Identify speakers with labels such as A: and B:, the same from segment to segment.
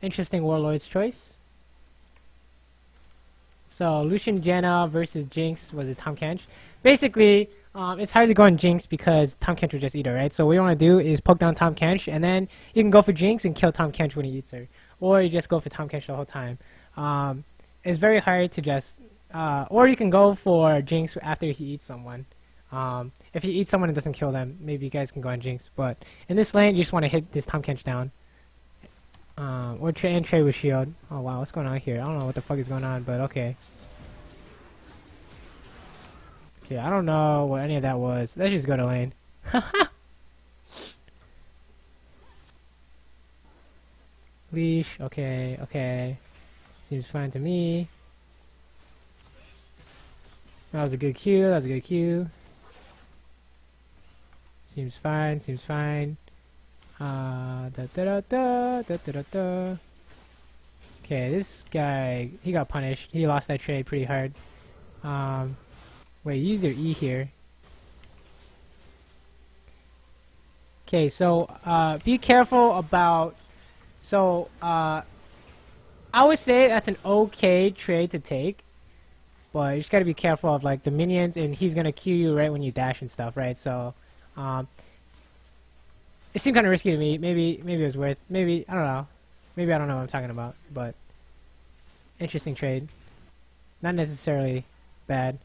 A: interesting Warlord's choice. So Lucian Janna versus Jinx was a Tahm Kench. Basically, it's hard to go on Jinx because Tahm Kench will just eat her, right? So what you want to do is poke down Tahm Kench, and then you can go for Jinx and kill Tahm Kench when he eats her. Or you just go for Tahm Kench the whole time. It's very hard to just... or you can go for Jinx after he eats someone. If he eats someone and doesn't kill them, maybe you guys can go on Jinx. But in this lane, you just want to hit this Tahm Kench down. Or trade with shield. Oh wow, what's going on here? I don't know what the fuck is going on, but okay. Okay, I don't know what any of that was. Let's just go to lane. Leash, okay, okay. Seems fine to me. That was a good Q, that was a good Q. Seems fine, seems fine. Okay, this guy, he got punished. He lost that trade pretty hard. Wait, use your E here. Okay, so be careful about... So, I would say that's an okay trade to take. But you just gotta be careful of like the minions, and he's gonna Q you right when you dash and stuff, right? So, it seemed kind of risky to me. Maybe it was worth. Maybe I don't know. Maybe I don't know what I'm talking about. But interesting trade. Not necessarily bad.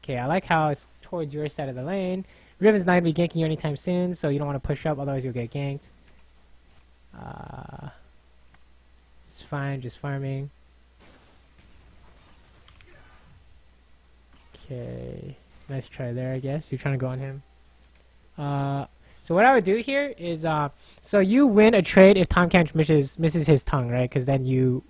A: Okay, I like how it's towards your side of the lane. Riven's not gonna be ganking you anytime soon, so you don't want to push up, otherwise you'll get ganked. It's fine, just farming. Okay, nice try there, I guess. You're trying to go on him. So what I would do here is, so you win a trade if Tahm Kench misses his tongue, right? Because then you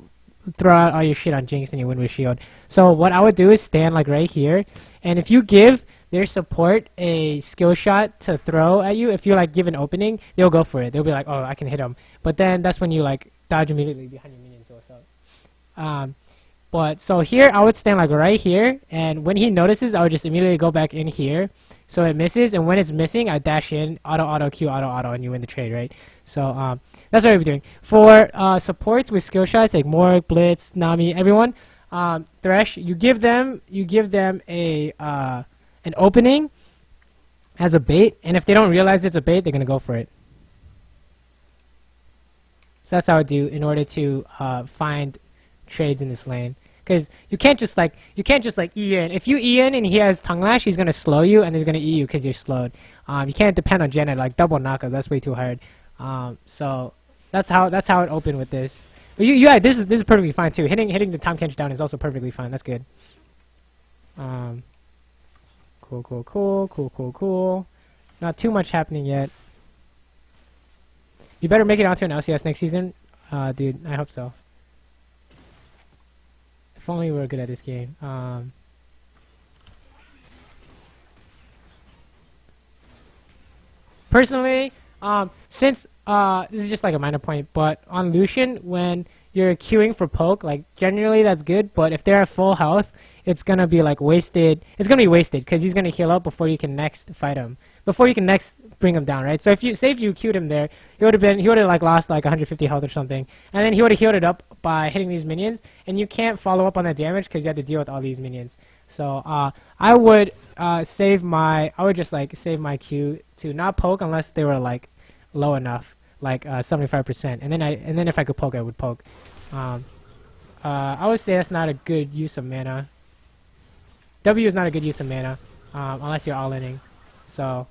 A: throw out all your shit on Jinx and you win with shield. So what I would do is stand like right here, and if you give their support a skill shot to throw at you, if you like give an opening, they'll go for it. They'll be like, oh, I can hit him. But then that's when you like dodge immediately behind your minions or so. But so here I would stand like right here, and when he notices, I would just immediately go back in here so it misses, and when it's missing, I dash in, auto Q, auto, and you win the trade, right? So that's what I'll be doing. For supports with skill shots like Morg, Blitz, Nami, everyone, Thresh, you give them a an opening as a bait, and if they don't realize it's a bait, they're gonna go for it. So that's how I do in order to find trades in this lane. Because you can't just like E in. If you E in and he has tongue lash, he's gonna slow you and he's gonna E you because you're slowed. You can't depend on Jenna like double knockup. That's way too hard. So that's how it opened with this. But yeah, this is perfectly fine too. Hitting the Tahm Kench down is also perfectly fine. That's good. Cool. Not too much happening yet. You better make it onto an LCS next season, dude. I hope so. If only we were good at this game. Personally, since this is just like a minor point, but on Lucian, when you're queuing for poke, like generally that's good, but if they're at full health, it's gonna be like wasted. It's gonna be wasted because he's gonna heal up before you can next fight him, before you can next bring him down, right? So if you queued him there, he would have like lost like 150 health or something, and then he would have healed it up by hitting these minions, and you can't follow up on that damage because you have to deal with all these minions. So I would save my Q to not poke unless they were like low enough, like 75%, and then if I could poke, I would poke. I would say that's not a good use of mana. W is not a good use of mana unless you're all-inning. So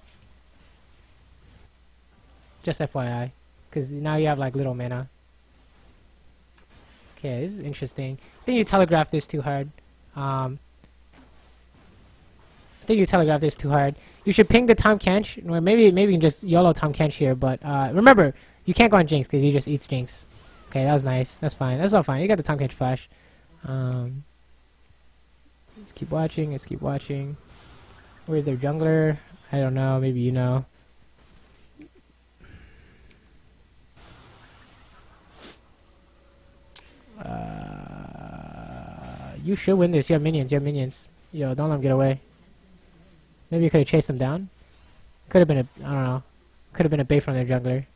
A: just FYI, because now you have like little mana. Okay, this is interesting. I think you telegraphed this too hard. You should ping the Tahm Kench, or maybe you can just YOLO Tahm Kench here. But remember, you can't go on Jinx because he just eats Jinx. Okay, that was nice. That's fine. That's all fine. You got the Tahm Kench flash. Let's keep watching. Where's their jungler? I don't know. Maybe you know. You should win this. You have minions. Yo, don't let them get away. Maybe you could have chased them down. Could have been a, I don't know. Could have been a bait from their jungler.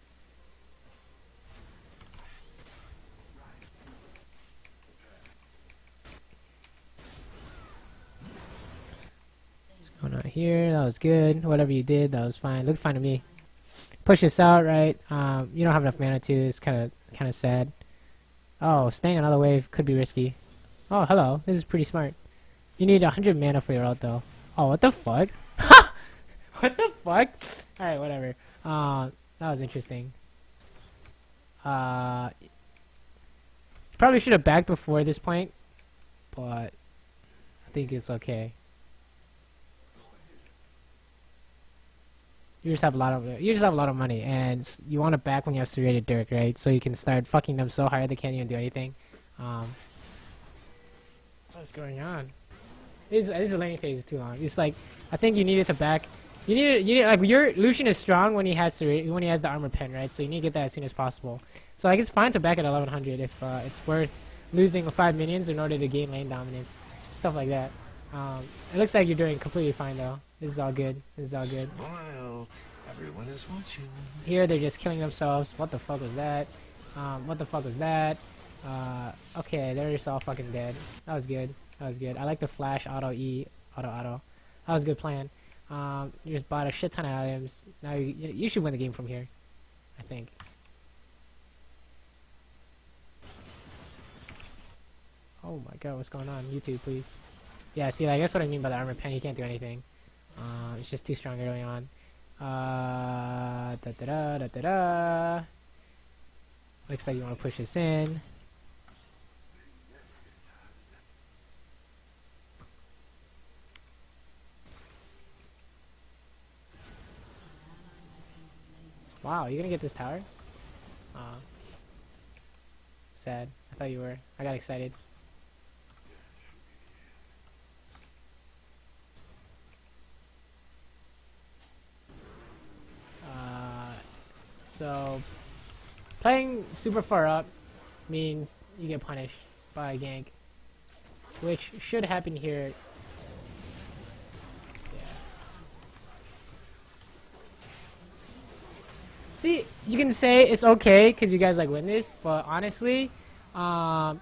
A: What's going on here? That was good. Whatever you did, that was fine. Looked fine to me. Push this out, right? You don't have enough mana to. It's kind of sad. Oh, staying another wave could be risky. Oh, hello. This is pretty smart. You need 100 mana for your ult, though. Oh, what the fuck? What the fuck? Alright, whatever. That was interesting. Probably should have backed before this point, but I think it's okay. You just have a lot of money, and you want to back when you have serrated Dirk, right? So you can start fucking them so hard they can't even do anything. What's going on? This laning phase is too long. It's like I think you needed to back. You need like your Lucian is strong when he has the armor pen, right? So you need to get that as soon as possible. So like it's fine to back at 1100 if it's worth losing 5 minions in order to gain lane dominance, stuff like that. It looks like you're doing completely fine though. This is all good. This is all good.
B: Wow, everyone is watching.
A: Here they're just killing themselves. What the fuck was that? What the fuck was that? Okay, they're just all fucking dead. That was good. That was good. I like the flash auto E auto. That was a good plan. You just bought a shit ton of items. Now you should win the game from here, I think. Oh my god, what's going on? YouTube, please. Yeah, see, like, that's what I mean by the armor pen. He can't do anything. It's just too strong early on. Looks like you want to push this in. Wow, you're gonna get this tower? Sad. I thought you were. I got excited. So, playing super far up means you get punished by a gank, which should happen here. See, you can say it's okay because you guys like win this, but honestly, I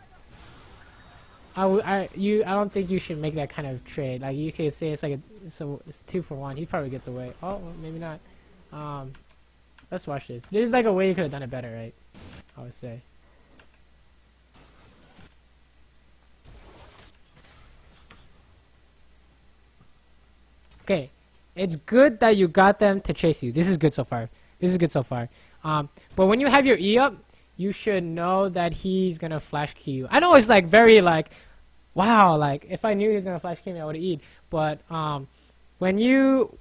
A: don't think you should make that kind of trade. Like you could say it's like it's 2 for 1. He probably gets away. Oh, well, maybe not. Let's watch this. There's like a way you could have done it better, right? I would say. Okay, it's good that you got them to chase you. This is good so far. This is good so far. But when you have your E up, you should know that he's gonna flash key you. I know it's like very like, wow, like if I knew he was gonna flash key me, I would have E'd. But when you,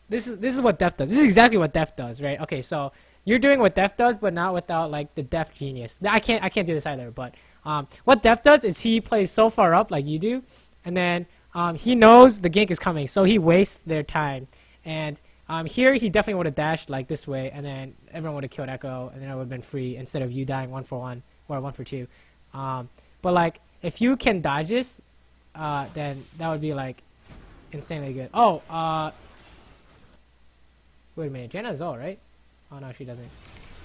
A: this is what Def does. This is exactly what Def does, right? Okay, so you're doing what Def does, but not without like the Def genius. I can't do this either. But what Def does is he plays so far up like you do, and then he knows the gank is coming, so he wastes their time. And here he definitely would have dashed like this way, and then everyone would have killed Echo, and then it would have been free instead of you dying 1 for 1 or 1 for 2. But like if you can dodge this, then that would be like insanely good. Oh, wait a minute, Janna's ult, right? Oh no, she doesn't.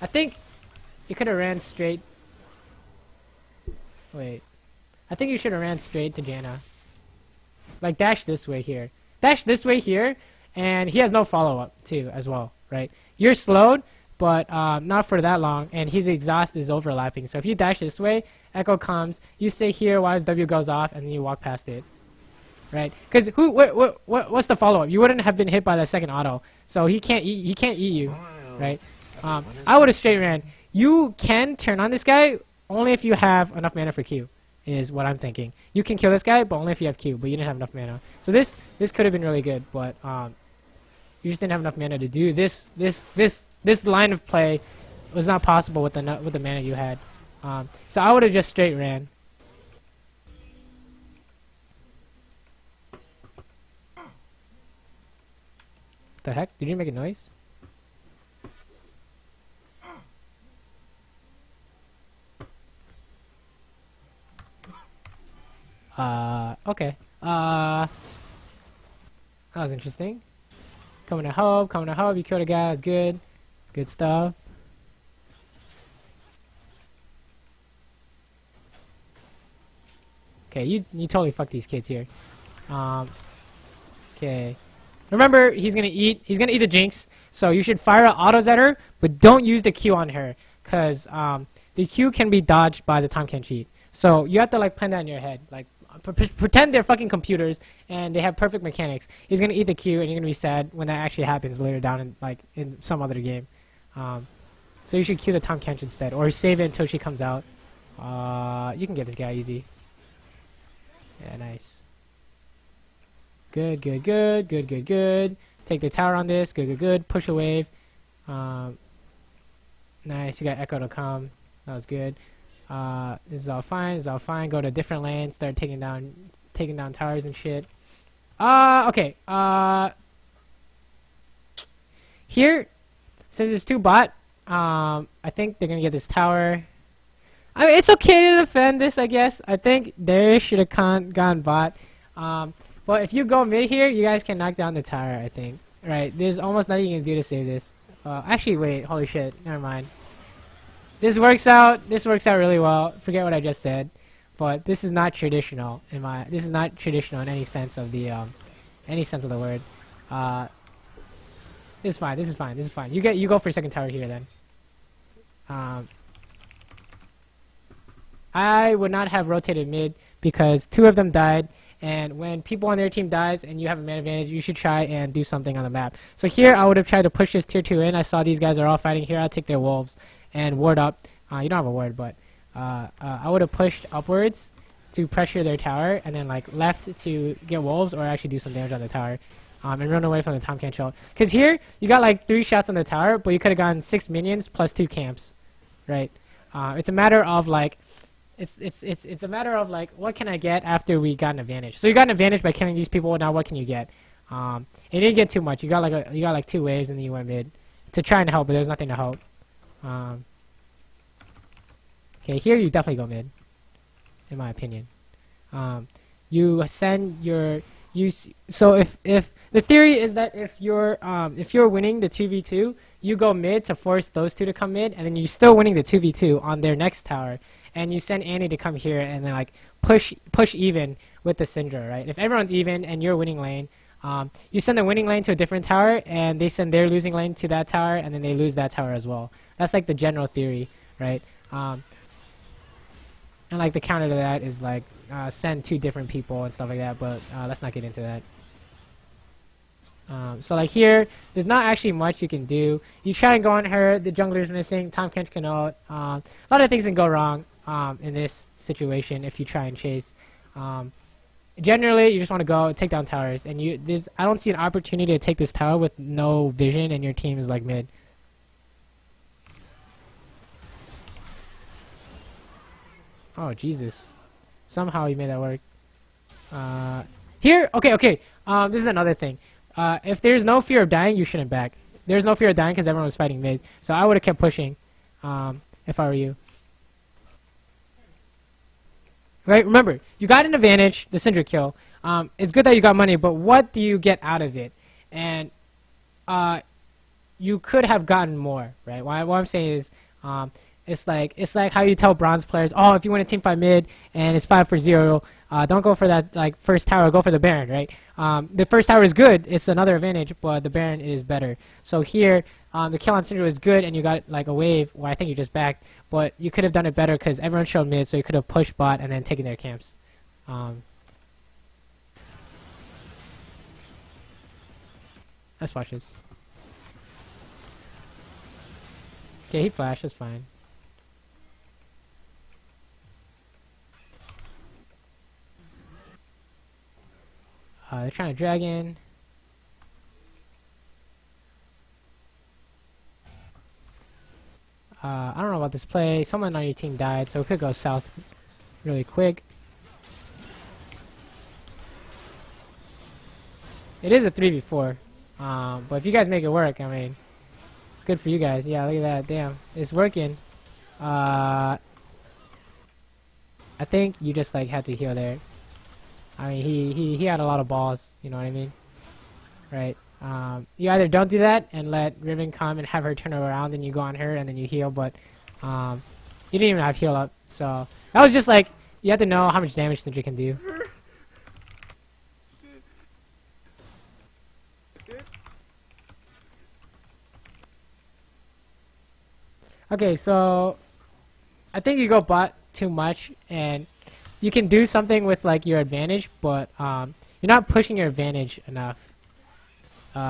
A: I think you could have ran straight. Wait, I think you should have ran straight to Janna. Like dash this way here. Dash this way here. And he has no follow-up, too, as well, right? You're slowed, but not for that long, and his exhaust is overlapping. So if you dash this way, Echo comes, you stay here while his W goes off, and then you walk past it, right? Because what's the follow-up? You wouldn't have been hit by the second auto, so he can't eat you, right? I would have straight ran. You can turn on this guy only if you have enough mana for Q, is what I'm thinking. You can kill this guy, but only if you have Q, but you didn't have enough mana. So this could have been really good, but you just didn't have enough mana to do this line of play was not possible with the mana you had. So I would have just straight ran. The heck? Did you make a noise? Okay. That was interesting. Coming to help. Coming to help. You killed a guy. That's good. Good stuff. Okay, you totally fucked these kids here. Okay. Remember, he's gonna eat the Jinx, so you should fire autos at her, but don't use the Q on her, cause the Q can be dodged by the time can cheat. So you have to like plan that in your head, like pretend they're fucking computers and they have perfect mechanics. He's gonna eat the Q, and you're gonna be sad when that actually happens later down in some other game. So you should Q the Tom Kench instead, or save it until she comes out. You can get this guy easy. Yeah, nice. Good, good, good, good, good, good. Take the tower on this. Good, good, good. Push a wave. Nice. You got Echo to come. That was good. This is all fine. This is all fine. Go to a different lane. Start taking down towers and shit. Okay. Here, since it's 2 bot, I think they're gonna get this tower. I mean, it's okay to defend this, I guess. I think they should have gone bot. But if you go mid here, you guys can knock down the tower, I think. Right, there's almost nothing you can do to save this. Actually, wait, holy shit, never mind. This works out really well. Forget what I just said. But this is not traditional this is not traditional in any sense of the word. This is fine, this is fine, this is fine. You go for second tower here then. I would not have rotated mid because 2 of them died, and when people on their team dies and you have a man advantage, you should try and do something on the map. So here I would have tried to push this tier 2 in. I saw these guys are all fighting here. I'll take their wolves and ward up. You don't have a ward, but I would have pushed upwards to pressure their tower, and then like left to get wolves or actually do some damage on the tower. And run away from the Tom Can't show. Because here you got like 3 shots on the tower, but you could have gotten 6 minions plus 2 camps, right? It's a matter of like it's a matter of like what can I get after we got an advantage. So you got an advantage by killing these people. Now what can you get? You didn't get too much. You got like 2 waves and then you went mid to try and help, but there's nothing to help. Okay, here you definitely go mid, in my opinion. You send your so if the theory is that if you're winning the 2v2, you go mid to force those 2 to come mid, and then you're still winning the 2v2 on their next tower, and you send Annie to come here and then like push even with the Syndra, right? If everyone's even and you're winning lane, you send the winning lane to a different tower, and they send their losing lane to that tower, and then they lose that tower as well. That's like the general theory, right? And like the counter to that is like send 2 different people and stuff like that, but let's not get into that. So like here, there's not actually much you can do. You try and go on her, the jungler's missing, Tom Kench can ult. A lot of things can go wrong in this situation if you try and chase. Generally, you just want to go take down towers, and I don't see an opportunity to take this tower with no vision, and your team is like mid. Oh Jesus! Somehow you made that work. Here, okay. This is another thing. If there's no fear of dying, you shouldn't back. There's no fear of dying because everyone was fighting mid. So I would have kept pushing if I were you. Right? Remember, you got an advantage, the Syndra kill. It's good that you got money, but what do you get out of it? And you could have gotten more, right? What I'm saying is it's like how you tell bronze players, oh, if you win a team fight mid and it's 5-0, don't go for that like first tower, go for the Baron, right? The first tower is good, it's another advantage, but the Baron is better. So here, the kill on Syndra was good, and you got like a wave where I think you just backed, but you could have done it better because everyone showed mid, so you could have pushed bot and then taken their camps. Let's watch this. Okay, he flashed, that's fine. They're trying to drag in. I don't know about this play. Someone on your team died, so it could go south really quick. It is a 3v4. But if you guys make it work, I mean, good for you guys. Yeah, look at that. Damn, it's working. I think you just like had to heal there. I mean, he had a lot of balls. You know what I mean, right? You either don't do that and let Riven come and have her turn around, and you go on her, and then you heal. But you didn't even have heal up, so that was just like you have to know how much damage Syndra can do. Okay, so I think you go bot too much, and you can do something with like your advantage, but you're not pushing your advantage enough. You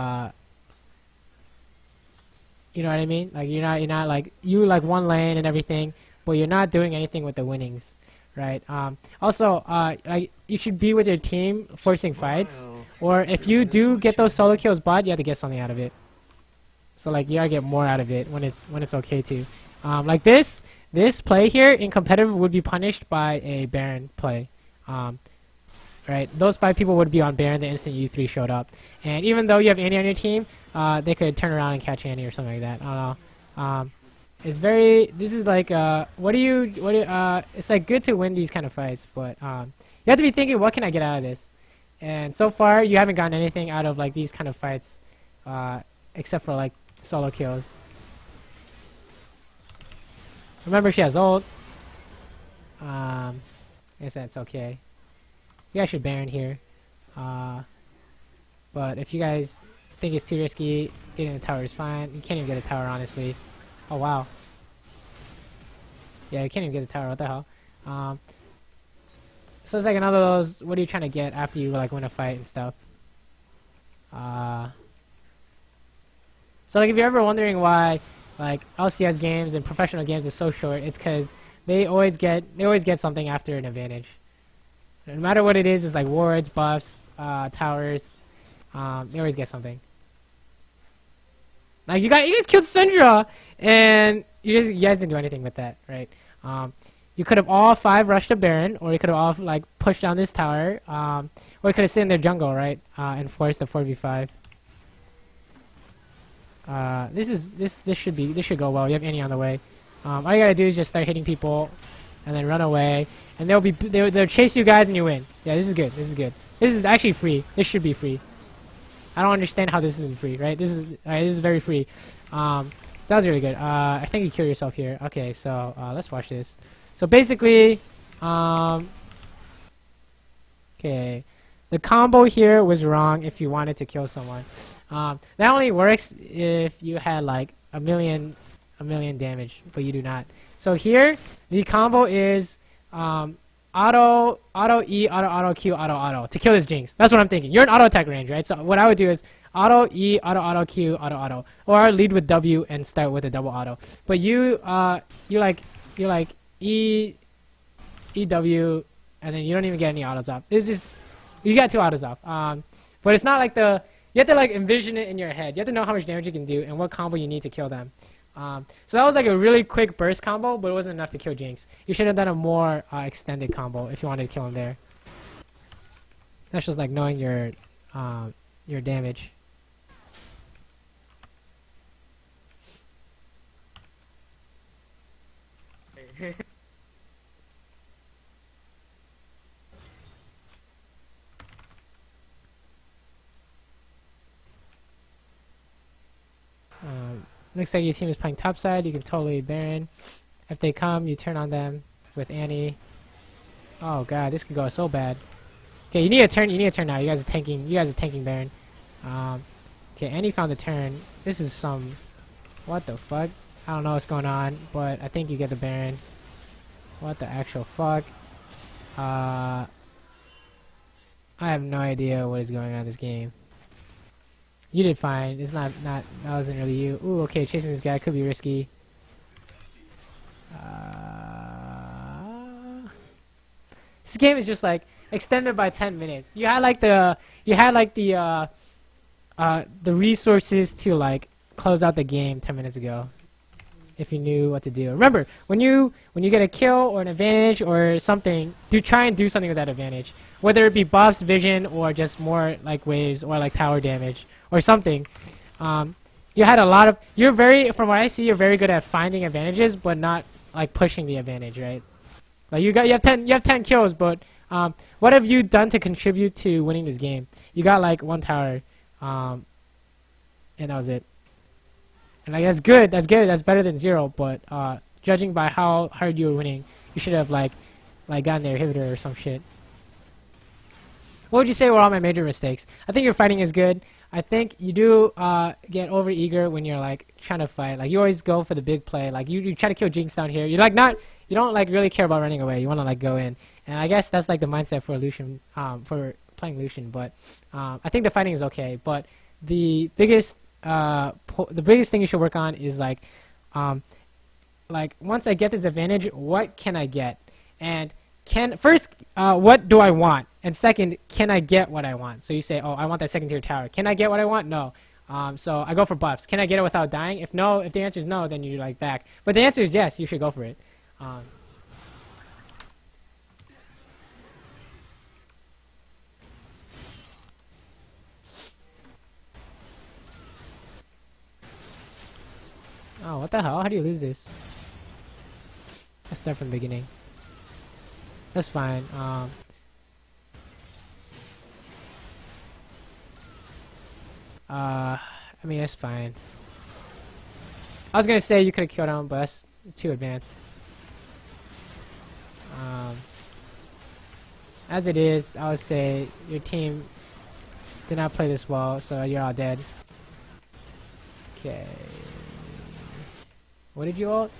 A: know what I mean? Like you're not like you like one lane and everything, but you're not doing anything with the winnings, right? Also, like you should be with your team forcing fights, or if you do get those solo kills bot, you have to get something out of it. So like you gotta get more out of it when it's okay to. Like this play here in competitive would be punished by a Baron play. Right, those 5 people would be on Baron the instant you 3 showed up, and even though you have Annie on your team, they could turn around and catch Annie or something like that. I don't know. It's very. This is like it's like good to win these kind of fights, but you have to be thinking, what can I get out of this? And so far, you haven't gotten anything out of like these kind of fights, except for like solo kills. Remember, she has ult. I guess that's okay. You guys should Baron here. But if you guys think it's too risky, getting the tower is fine. You can't even get a tower, honestly. Oh, wow. Yeah, you can't even get the tower. What the hell? So it's like another of those, what are you trying to get after you like win a fight and stuff? So like if you're ever wondering why like LCS games and professional games is so short, it's because they always get something after an advantage. No matter what it is, it's like wards, buffs, towers. They always get something. Like you guys killed Syndra, and you guys didn't do anything with that, right? You could have all 5 rushed to Baron, or you could have all like pushed down this tower, or you could have stayed in their jungle, right, and forced the 4v5. This should go well. You have Annie on the way. All you gotta do is just start hitting people, and then run away, and they'll chase you guys and you win. Yeah, this is good. This is good. This is actually free. This should be free. I don't understand how this isn't free, right? This is very free. So that was really good. I think you kill yourself here. Okay, so let's watch this. So basically, okay, the combo here was wrong if you wanted to kill someone. That only works if you had like a million damage, but you do not. So here, the combo is auto E, auto Q, auto to kill this Jinx. That's what I'm thinking. You're in auto attack range, right? So what I would do is auto E, auto Q, auto, or lead with W and start with a double auto. But you like E W, and then you don't even get any autos off. It's just you got 2 autos off. But it's not like you have to like envision it in your head. You have to know how much damage you can do and what combo you need to kill them. So that was like a really quick burst combo, but it wasn't enough to kill Jinx. You should have done a more extended combo if you wanted to kill him there. That's just like knowing your damage. Looks like your team is playing topside. You can totally Baron. If they come, you turn on them with Annie. Oh god, this could go so bad. Okay, you need a turn. You need a turn now. You guys are tanking. You guys are tanking Baron. Okay, Annie found the turn. This is some. What the fuck? I don't know what's going on, but I think you get the Baron. What the actual fuck? I have no idea what is going on in this game. You did fine. It's not that wasn't really you. Ooh, okay, chasing this guy could be risky. This game is just like extended by 10 minutes. You had like the resources to like close out the game 10 minutes ago if you knew what to do. Remember, when you get a kill or an advantage or something, try and do something with that advantage. Whether it be buffs, vision, or just more like waves or like tower damage or something. You had a lot of from what I see, you're very good at finding advantages but not like pushing the advantage, right? Like you have 10 kills, but what have you done to contribute to winning this game? You got like 1 tower. and that was it. And like that's good. That's good. That's better than 0. But judging by how hard you were winning, you should have like gotten their inhibitor or some shit. What would you say were all my major mistakes? I think your fighting is good. I think you do get over eager when you're like trying to fight. Like you always go for the big play. Like you try to kill Jinx down here. You're like you don't like really care about running away. You want to like go in. And I guess that's like the mindset for Lucian, for playing Lucian. But I think the fighting is okay. But the biggest thing you should work on is like once I get this advantage, what can I get? And what do I want? And second, can I get what I want? So you say, oh, I want that second tier tower. Can I get what I want? No. So I go for buffs. Can I get it without dying? If the answer is no, then you like back. But the answer is yes, you should go for it. Oh, what the hell? How do you lose this? Let's start from the beginning. That's fine. I mean, that's fine. I was gonna say you could have killed him, but that's too advanced. As it is, I would say your team did not play this well, so you're all dead. Okay. What did you ult?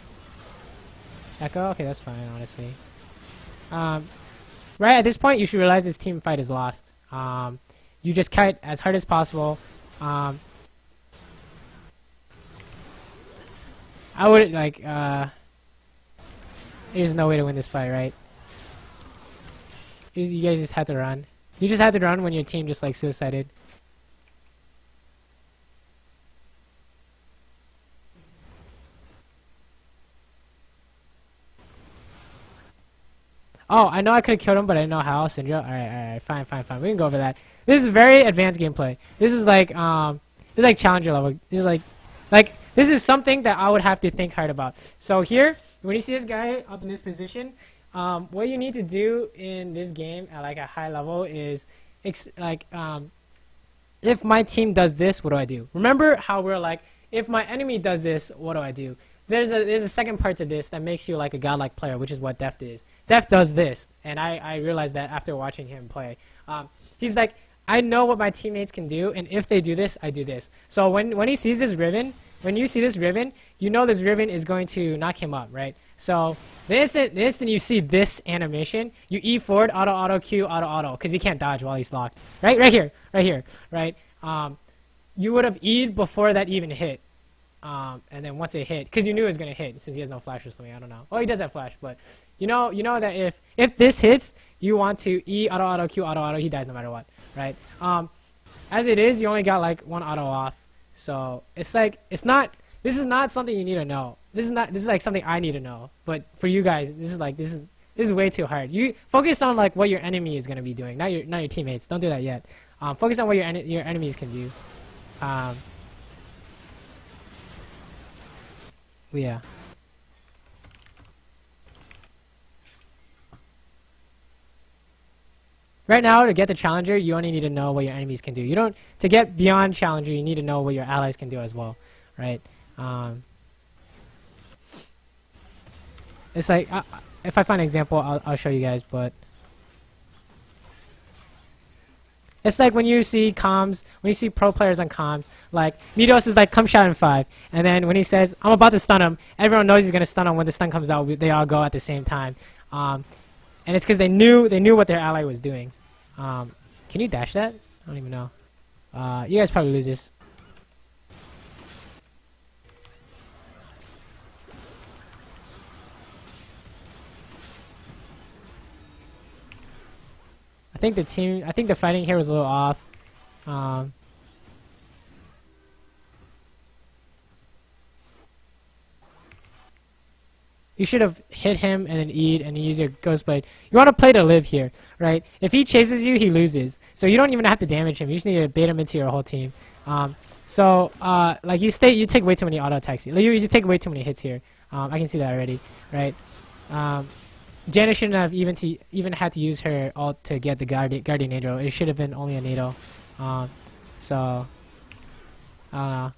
A: Echo? Okay, that's fine, honestly. Right at this point, you should realize this team fight is lost. You just kite as hard as possible. I would like. There's no way to win this fight, right? You guys just had to run. You just had to run when your team just like suicided. Oh, I know I could have killed him, but I didn't know how. Syndra. Alright, fine. We can go over that. This is very advanced gameplay. This is like challenger level. This is like this is something that I would have to think hard about. So here, when you see this guy up in this position, what you need to do in this game at like a high level is if my team does this, what do I do? Remember how we're like, if my enemy does this, what do I do? There's a second part to this that makes you like a godlike player, which is what Deft is. Deft does this, and I realized that after watching him play. He's like, I know what my teammates can do, and if they do this, I do this. So when he sees this ribbon, when you see this ribbon, you know this ribbon is going to knock him up, right? So the instant you see this animation, you E forward, auto, Q, auto, because he can't dodge while he's locked. Right here, right? You would have E'd before that even hit. And then once it hit, because you knew it was going to hit since he has no flash or something, I don't know. Oh, he does have flash, but you know that if this hits, you want to E, auto, Q, auto, he dies no matter what, right? As it is, you only got like one auto off. So it's like, this is not something you need to know. This is like something I need to know. But for you guys, this is way too hard. You focus on like what your enemy is going to be doing, not your teammates. Don't do that yet. Focus on what your enemies can do. Yeah. Right now, to get the challenger, you only need to know what your enemies can do. To get beyond challenger, you need to know what your allies can do as well, right? It's like, if I find an example, I'll show you guys, but it's like when you see comms, when you see pro players on comms, like Midos is like, come shot in 5, and then when he says, I'm about to stun him, everyone knows he's gonna stun him. When the stun comes out, they all go at the same time, and it's because they knew what their ally was doing. Can you dash that? I don't even know. You guys probably lose this. I think the fighting here was a little off. You should have hit him and then E'd and use your Ghost Blade. You want to play to live here, right? If he chases you, he loses. So you don't even have to damage him. You just need to bait him into your whole team. Like you take way too many auto attacks. You take way too many hits here. I can see that already, right? Janice shouldn't have even had to use her ult to get the Guardian Angel. It should have been only a NATO. So I don't know.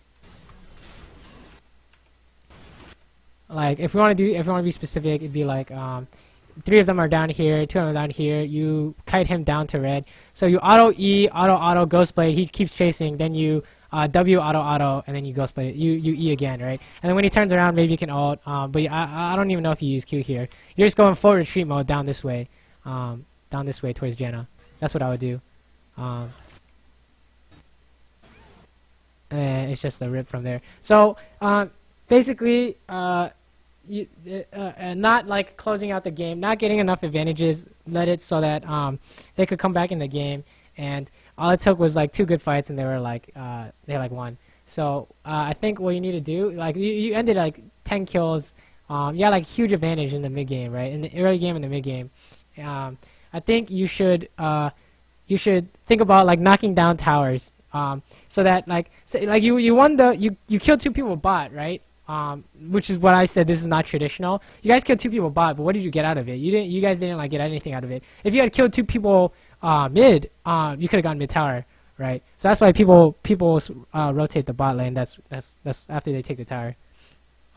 A: Like if we want to be specific, it'd be like 3 of them are down here, 2 of them down here. You kite him down to red. So you auto E, auto Ghost Blade. He keeps chasing. Then you W auto, and then you Ghost Blade. You E again, right? And then when he turns around, maybe you can ult. But I don't even know if you use Q here. You're just going full retreat mode down this way towards Jenna. That's what I would do. And it's just a rip from there. So basically, not like closing out the game, not getting enough advantages, let it so that they could come back in the game, and all it took was like 2 good fights, and they won. So I think what you need to do, like you ended like 10 kills, you had like huge advantage in the mid game, right? In the early game and the mid game, I think you should think about like knocking down towers, so that like you won you killed 2 people bot, right? Which is what I said. This is not traditional. You guys killed 2 people bot, but what did you get out of it? You guys didn't like get anything out of it. If you had killed 2 people mid, you could have gone mid tower, right? So that's why people rotate the bot lane. That's after they take the tower.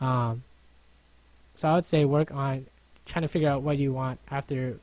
A: So I would say work on trying to figure out what you want after